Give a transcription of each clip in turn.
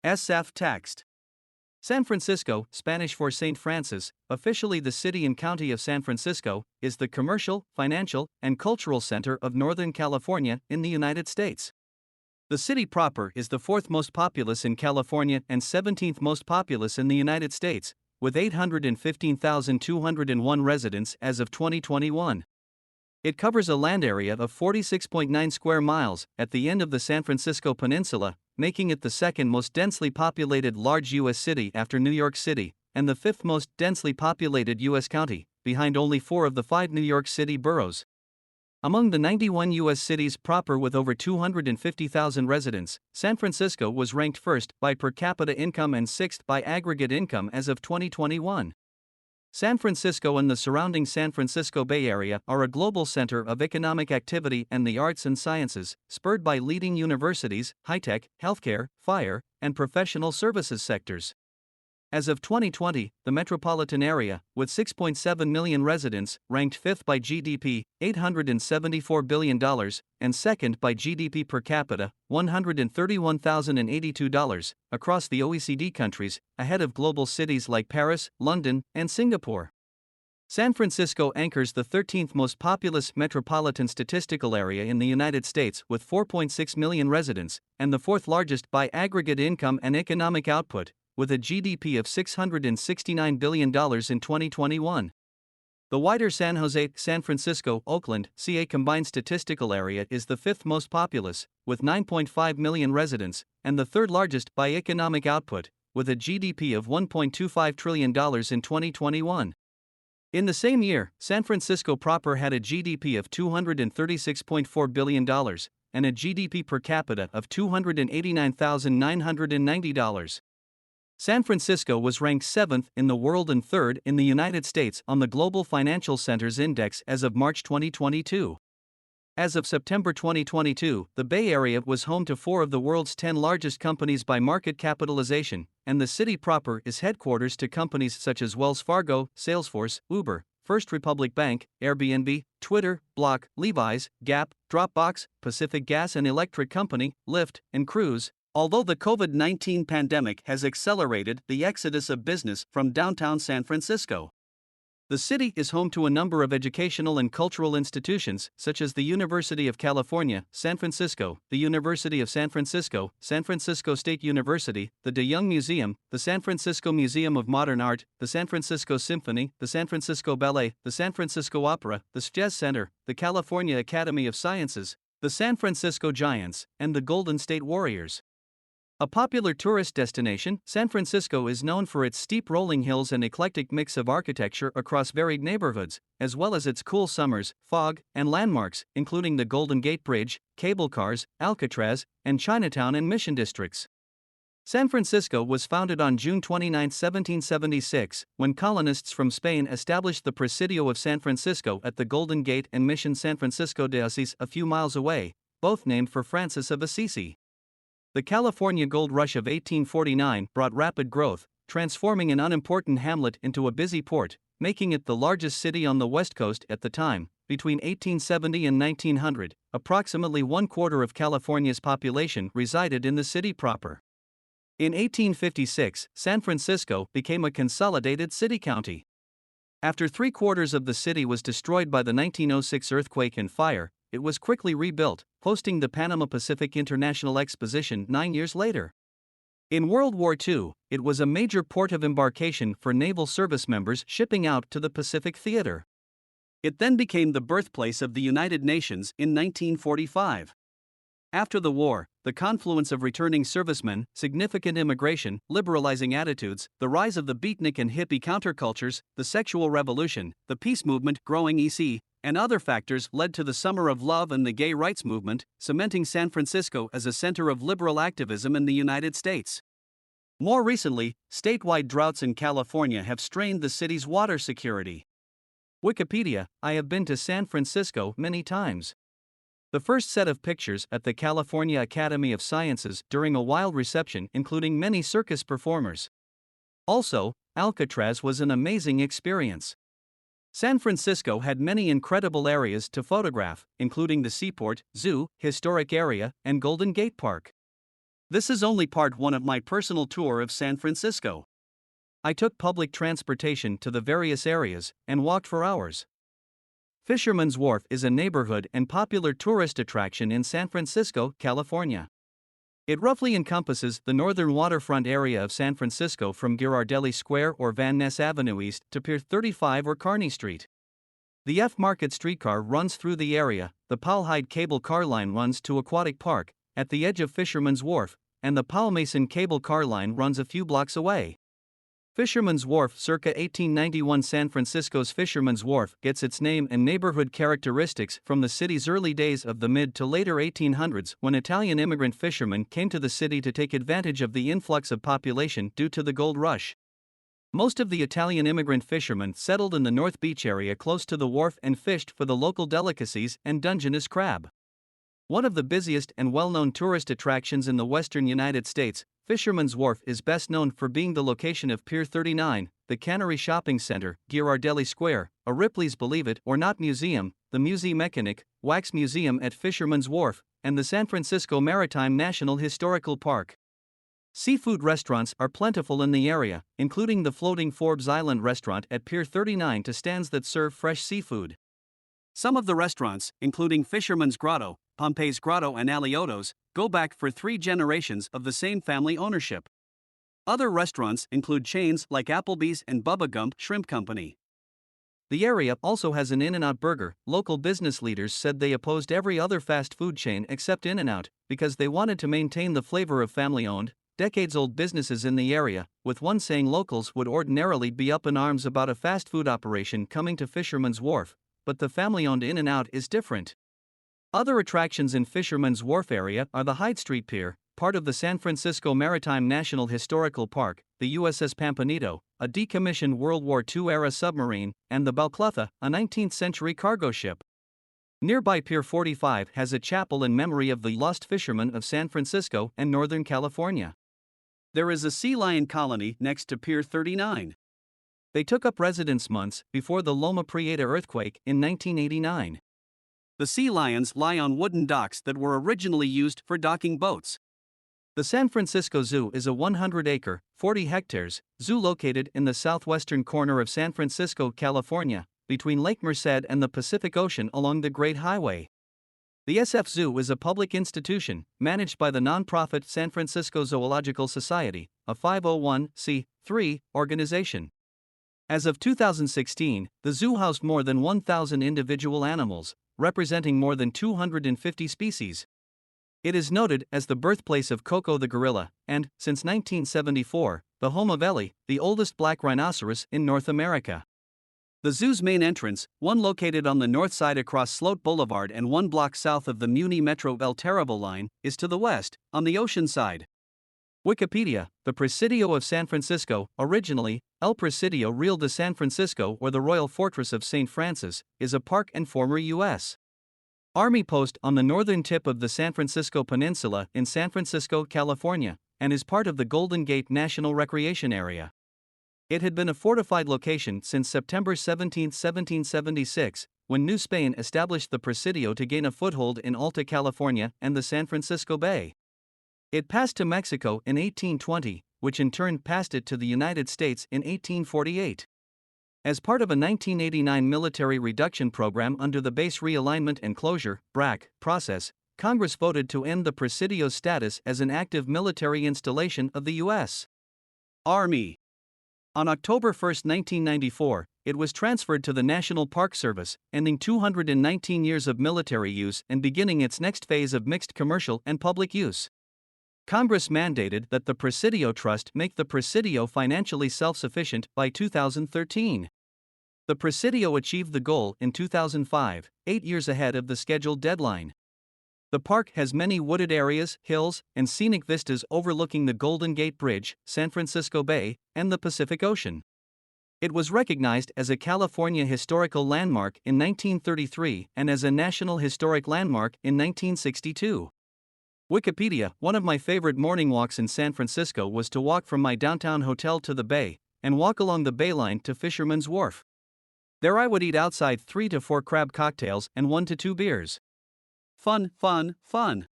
SF text. San Francisco, Spanish for St. Francis, officially the city and county of San Francisco, is the commercial, financial, and cultural center of Northern California in the United States. The city proper is the fourth most populous in California and 17th most populous in the United States, with 815,201 residents as of 2021. It covers a land area of 46.9 square miles at the end of the San Francisco Peninsula, making it the second most densely populated large U.S. city after New York City, and the fifth most densely populated U.S. county, behind only 4 of the 5 New York City boroughs. Among the 91 U.S. cities proper with over 250,000 residents, San Francisco was ranked first by per capita income and sixth by aggregate income as of 2021. San Francisco and the surrounding San Francisco Bay Area are a global center of economic activity and the arts and sciences, spurred by leading universities, high-tech, healthcare, fire, and professional services sectors. As of 2020, the metropolitan area, with 6.7 million residents, ranked fifth by GDP, $874 billion, and second by GDP per capita, $131,082, across the OECD countries, ahead of global cities like Paris, London, and Singapore. San Francisco anchors the 13th most populous metropolitan statistical area in the United States with 4.6 million residents, and the fourth largest by aggregate income and economic output, with a GDP of $669 billion in 2021. The wider San Jose, San Francisco, Oakland, CA combined statistical area is the fifth most populous, with 9.5 million residents, and the third largest by economic output, with a GDP of $1.25 trillion in 2021. In the same year, San Francisco proper had a GDP of $236.4 billion, and a GDP per capita of $289,990. San Francisco was ranked 7th in the world and 3rd in the United States on the Global Financial Centers Index as of March 2022. As of September 2022, the Bay Area was home to 4 of the world's 10 largest companies by market capitalization, and the city proper is headquarters to companies such as Wells Fargo, Salesforce, Uber, First Republic Bank, Airbnb, Twitter, Block, Levi's, Gap, Dropbox, Pacific Gas and Electric Company, Lyft, and Cruise. Although the COVID-19 pandemic has accelerated the exodus of business from downtown San Francisco, the city is home to a number of educational and cultural institutions, such as the University of California, San Francisco, the University of San Francisco, San Francisco State University, the De Young Museum, the San Francisco Museum of Modern Art, the San Francisco Symphony, the San Francisco Ballet, the San Francisco Opera, the Jazz Center, the California Academy of Sciences, the San Francisco Giants, and the Golden State Warriors. A popular tourist destination, San Francisco is known for its steep rolling hills and eclectic mix of architecture across varied neighborhoods, as well as its cool summers, fog, and landmarks, including the Golden Gate Bridge, cable cars, Alcatraz, and Chinatown and Mission districts. San Francisco was founded on June 29, 1776, when colonists from Spain established the Presidio of San Francisco at the Golden Gate and Mission San Francisco de Asís a few miles away, both named for Francis of Assisi. The California Gold Rush of 1849 brought rapid growth, transforming an unimportant hamlet into a busy port, making it the largest city on the West Coast at the time. Between 1870 and 1900, approximately 1/4 of California's population resided in the city proper. In 1856, San Francisco became a consolidated city-county. After 3/4 of the city was destroyed by the 1906 earthquake and fire, it was quickly rebuilt, hosting the Panama Pacific International Exposition 9 years later. In World War II, it was a major port of embarkation for naval service members shipping out to the Pacific Theater. It then became the birthplace of the United Nations in 1945. After the war, the confluence of returning servicemen, significant immigration, liberalizing attitudes, the rise of the beatnik and hippie countercultures, the sexual revolution, the peace movement, growing EC, and other factors led to the Summer of Love and the gay rights movement, cementing San Francisco as a center of liberal activism in the United States. More recently, statewide droughts in California have strained the city's water security. Wikipedia: I have been to San Francisco many times. The first set of pictures at the California Academy of Sciences during a wild reception, including many circus performers. Also, Alcatraz was an amazing experience. San Francisco had many incredible areas to photograph, including the seaport, zoo, historic area, and Golden Gate Park. This is only part one of my personal tour of San Francisco. I took public transportation to the various areas and walked for hours. Fisherman's Wharf is a neighborhood and popular tourist attraction in San Francisco, California. It roughly encompasses the northern waterfront area of San Francisco from Ghirardelli Square or Van Ness Avenue East to Pier 35 or Kearny Street. The F Market streetcar runs through the area, the Powell-Hyde cable car line runs to Aquatic Park, at the edge of Fisherman's Wharf, and the Powell-Mason cable car line runs a few blocks away. Fisherman's Wharf. Circa 1891, San Francisco's Fisherman's Wharf gets its name and neighborhood characteristics from the city's early days of the mid to later 1800s, when Italian immigrant fishermen came to the city to take advantage of the influx of population due to the gold rush. Most of the Italian immigrant fishermen settled in the North Beach area close to the wharf and fished for the local delicacies and Dungeness crab. One of the busiest and well-known tourist attractions in the western United States, Fisherman's Wharf is best known for being the location of Pier 39, the Cannery Shopping Center, Ghirardelli Square, a Ripley's Believe It or Not Museum, the Musée Mécanique, Wax Museum at Fisherman's Wharf, and the San Francisco Maritime National Historical Park. Seafood restaurants are plentiful in the area, including the floating Forbes Island restaurant at Pier 39 to stands that serve fresh seafood. Some of the restaurants, including Fisherman's Grotto, Pompeii's Grotto and Alioto's, go back for 3 generations of the same family ownership. Other restaurants include chains like Applebee's and Bubba Gump Shrimp Company. The area also has an In-N-Out Burger. Local business leaders said they opposed every other fast food chain except In-N-Out because they wanted to maintain the flavor of family-owned, decades-old businesses in the area, with one saying locals would ordinarily be up in arms about a fast food operation coming to Fisherman's Wharf, but the family-owned In-N-Out is different. Other attractions in Fisherman's Wharf area are the Hyde Street Pier, part of the San Francisco Maritime National Historical Park, the USS Pampanito, a decommissioned World War II-era submarine, and the Balclutha, a 19th-century cargo ship. Nearby Pier 45 has a chapel in memory of the lost fishermen of San Francisco and Northern California. There is a sea lion colony next to Pier 39. They took up residence months before the Loma Prieta earthquake in 1989. The sea lions lie on wooden docks that were originally used for docking boats. The San Francisco Zoo is a 100-acre, 40 hectares, zoo located in the southwestern corner of San Francisco, California, between Lake Merced and the Pacific Ocean along the Great Highway. The SF Zoo is a public institution, managed by the nonprofit San Francisco Zoological Society, a 501(c)(3) organization. As of 2016, the zoo housed more than 1,000 individual animals, representing more than 250 species. It is noted as the birthplace of Koko the gorilla, and, since 1974, the home of Ellie, the oldest black rhinoceros in North America. The zoo's main entrance, one located on the north side across Sloat Boulevard and 1 block south of the Muni Metro El Terrible line, is to the west, on the ocean side. Wikipedia, the Presidio of San Francisco, originally, El Presidio Real de San Francisco or the Royal Fortress of St. Francis, is a park and former U.S. Army post on the northern tip of the San Francisco Peninsula in San Francisco, California, and is part of the Golden Gate National Recreation Area. It had been a fortified location since September 17, 1776, when New Spain established the Presidio to gain a foothold in Alta California and the San Francisco Bay. It passed to Mexico in 1820, which in turn passed it to the United States in 1848. As part of a 1989 military reduction program under the Base Realignment and Closure (BRAC) process, Congress voted to end the Presidio's status as an active military installation of the U.S. Army. On October 1, 1994, it was transferred to the National Park Service, ending 219 years of military use and beginning its next phase of mixed commercial and public use. Congress mandated that the Presidio Trust make the Presidio financially self-sufficient by 2013. The Presidio achieved the goal in 2005, 8 years ahead of the scheduled deadline. The park has many wooded areas, hills, and scenic vistas overlooking the Golden Gate Bridge, San Francisco Bay, and the Pacific Ocean. It was recognized as a California Historical Landmark in 1933 and as a National Historic Landmark in 1962. Wikipedia, one of my favorite morning walks in San Francisco was to walk from my downtown hotel to the bay, and walk along the Bay Line to Fisherman's Wharf. There I would eat outside 3 to 4 crab cocktails and 1 to 2 beers. Fun, fun, fun.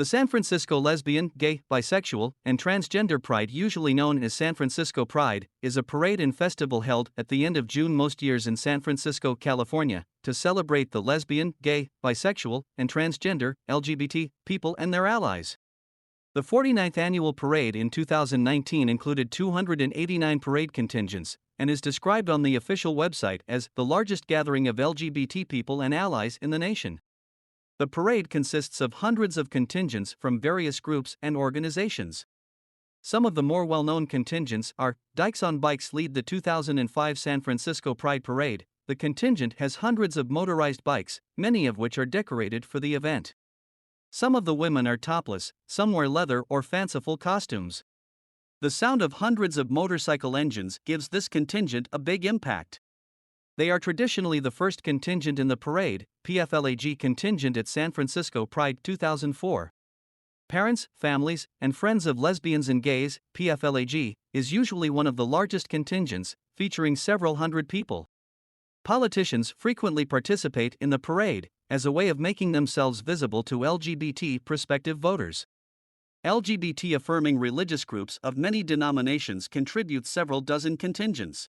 The San Francisco Lesbian, Gay, Bisexual, and Transgender Pride, usually known as San Francisco Pride, is a parade and festival held at the end of June most years in San Francisco, California, to celebrate the lesbian, gay, bisexual, and transgender LGBT people and their allies. The 49th annual parade in 2019 included 289 parade contingents and is described on the official website as the largest gathering of LGBT people and allies in the nation. The parade consists of hundreds of contingents from various groups and organizations. Some of the more well-known contingents are: Dykes on Bikes lead the 2005 San Francisco Pride Parade. The contingent has hundreds of motorized bikes, many of which are decorated for the event. Some of the women are topless, some wear leather or fanciful costumes. The sound of hundreds of motorcycle engines gives this contingent a big impact. They are traditionally the first contingent in the parade, PFLAG contingent at San Francisco Pride 2004. Parents, families, and friends of lesbians and gays, PFLAG, is usually one of the largest contingents, featuring several hundred people. Politicians frequently participate in the parade as a way of making themselves visible to LGBT prospective voters. LGBT-affirming religious groups of many denominations contribute several dozen contingents.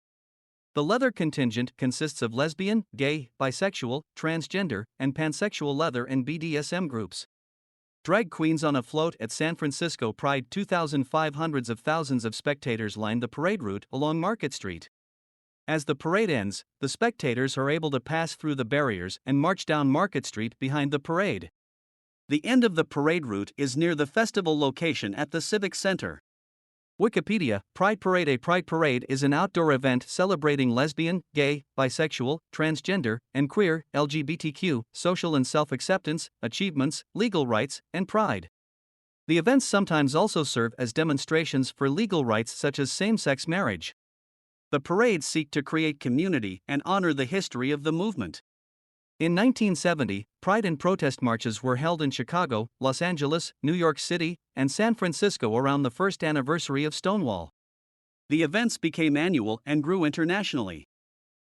The leather contingent consists of lesbian, gay, bisexual, transgender, and pansexual leather and BDSM groups. Drag queens on a float at San Francisco Pride 2005. Hundreds of thousands of spectators lined the parade route along Market Street. As the parade ends, the spectators are able to pass through the barriers and march down Market Street behind the parade. The end of the parade route is near the festival location at the Civic Center. Wikipedia, Pride Parade. A Pride Parade is an outdoor event celebrating lesbian, gay, bisexual, transgender, and queer, LGBTQ, social and self-acceptance, achievements, legal rights, and pride. The events sometimes also serve as demonstrations for legal rights such as same-sex marriage. The parades seek to create community and honor the history of the movement. In 1970, pride and protest marches were held in Chicago, Los Angeles, New York City, and San Francisco around the first anniversary of Stonewall. The events became annual and grew internationally.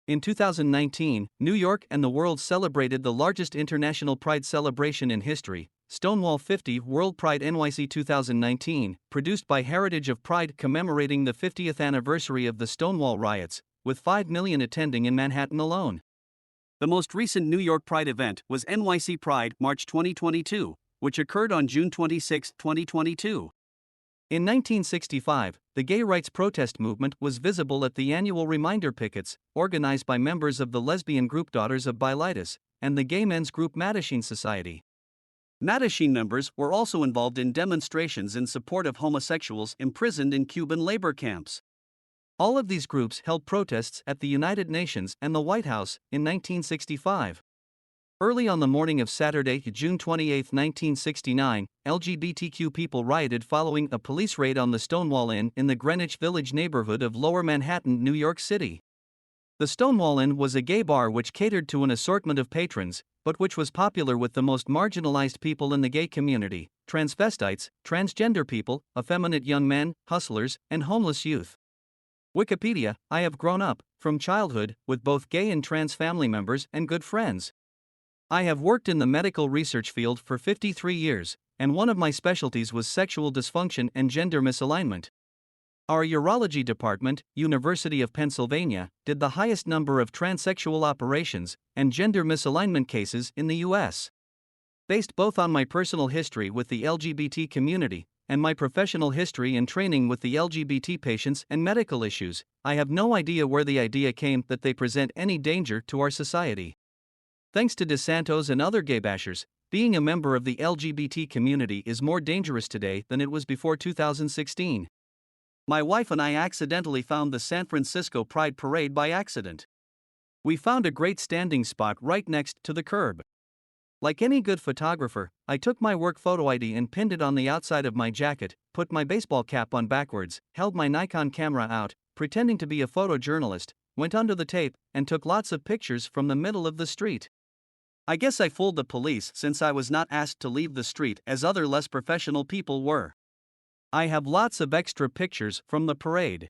In 2019, New York and the world celebrated the largest international pride celebration in history, Stonewall 50 World Pride NYC 2019, produced by Heritage of Pride, commemorating the 50th anniversary of the Stonewall riots, with 5 million attending in Manhattan alone. The most recent New York Pride event was NYC Pride March 2022, which occurred on June 26, 2022. In 1965, the gay rights protest movement was visible at the annual Reminder pickets, organized by members of the lesbian group Daughters of Bilitis and the gay men's group Mattachine Society. Mattachine members were also involved in demonstrations in support of homosexuals imprisoned in Cuban labor camps. All of these groups held protests at the United Nations and the White House in 1965. Early on the morning of Saturday, June 28, 1969, LGBTQ people rioted following a police raid on the Stonewall Inn in the Greenwich Village neighborhood of Lower Manhattan, New York City. The Stonewall Inn was a gay bar which catered to an assortment of patrons, but which was popular with the most marginalized people in the gay community: transvestites, transgender people, effeminate young men, hustlers, and homeless youth. Wikipedia, I have grown up, from childhood, with both gay and trans family members and good friends. I have worked in the medical research field for 53 years, and one of my specialties was sexual dysfunction and gender misalignment. Our urology department, University of Pennsylvania, did the highest number of transsexual operations and gender misalignment cases in the U.S. Based both on my personal history with the LGBT community and my professional history and training with the LGBT patients and medical issues, I have no idea where the idea came that they present any danger to our society. Thanks to DeSantos and other gay bashers, being a member of the LGBT community is more dangerous today than it was before 2016. My wife and I accidentally found the San Francisco Pride Parade by accident. We found a great standing spot right next to the curb. Like any good photographer, I took my work photo ID and pinned it on the outside of my jacket, put my baseball cap on backwards, held my Nikon camera out, pretending to be a photojournalist, went under the tape, and took lots of pictures from the middle of the street. I guess I fooled the police since I was not asked to leave the street as other less professional people were. I have lots of extra pictures from the parade.